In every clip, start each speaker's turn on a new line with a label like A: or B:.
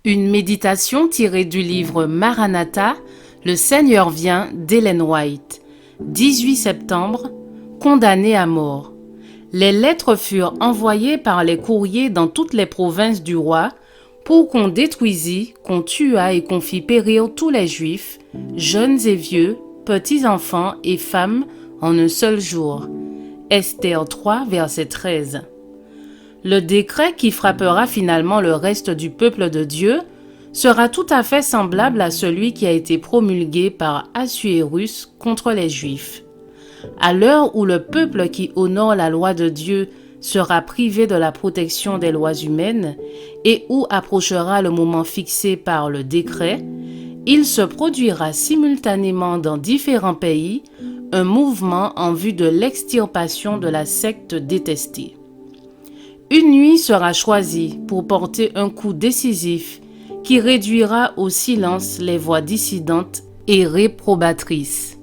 A: Une méditation tirée du livre Maranatha, Le Seigneur vient d'Ellen White, 18 septembre, condamné à mort. Les lettres furent envoyées par les courriers dans toutes les provinces du roi pour qu'on détruisît, qu'on tuât et qu'on fît périr tous les Juifs, jeunes et vieux, petits enfants et femmes en un seul jour. Esther 3, verset 13. Le décret qui frappera finalement le reste du peuple de Dieu sera tout à fait semblable à celui qui a été promulgué par Assuérus contre les Juifs. À l'heure où le peuple qui honore la loi de Dieu sera privé de la protection des lois humaines et où approchera le moment fixé par le décret, il se produira simultanément dans différents pays un mouvement en vue de l'extirpation de la secte détestée. Une nuit sera choisie pour porter un coup décisif qui réduira au silence les voix dissidentes et réprobatrices.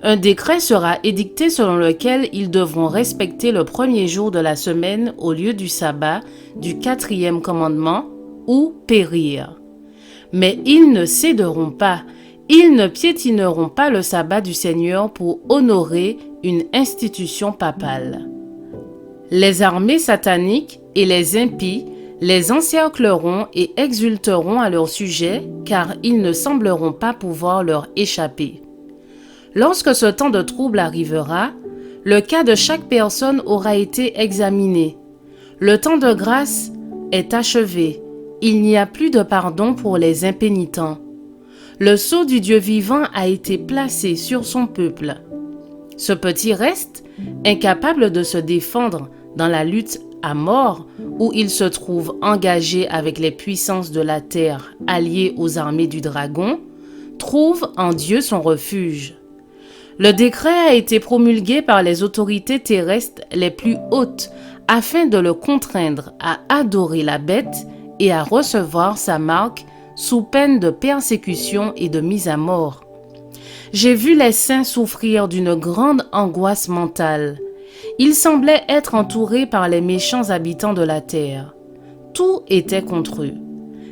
A: Un décret sera édicté selon lequel ils devront respecter le premier jour de la semaine au lieu du sabbat du 4e commandement ou périr. Mais ils ne céderont pas, ils ne piétineront pas le sabbat du Seigneur pour honorer une institution papale. Les armées sataniques et les impies les encercleront et exulteront à leur sujet, car ils ne sembleront pas pouvoir leur échapper. Lorsque ce temps de trouble arrivera, le cas de chaque personne aura été examiné. Le temps de grâce est achevé. Il n'y a plus de pardon pour les impénitents. Le sceau du Dieu vivant a été placé sur son peuple. Ce petit reste, incapable de se défendre dans la lutte à mort, où il se trouve engagé avec les puissances de la terre alliées aux armées du dragon, trouve en Dieu son refuge. Le décret a été promulgué par les autorités terrestres les plus hautes afin de le contraindre à adorer la bête et à recevoir sa marque sous peine de persécution et de mise à mort. J'ai vu les saints souffrir d'une grande angoisse mentale. Ils semblaient être entourés par les méchants habitants de la terre. Tout était contre eux.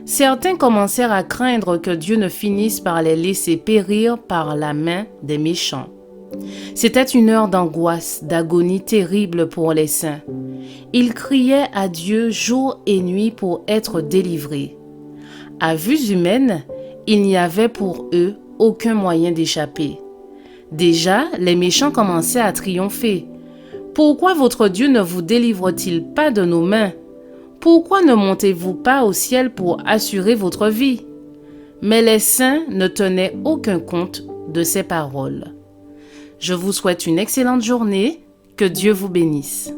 A: Certains commencèrent à craindre que Dieu ne finisse par les laisser périr par la main des méchants. C'était une heure d'angoisse, d'agonie terrible pour les saints. Ils criaient à Dieu jour et nuit pour être délivrés. À vue humaine, il n'y avait pour eux aucun moyen d'échapper. Déjà, les méchants commençaient à triompher. Pourquoi votre Dieu ne vous délivre-t-il pas de nos mains? Pourquoi ne montez-vous pas au ciel pour assurer votre vie? Mais les saints ne tenaient aucun compte de ces paroles. Je vous souhaite une excellente journée. Que Dieu vous bénisse.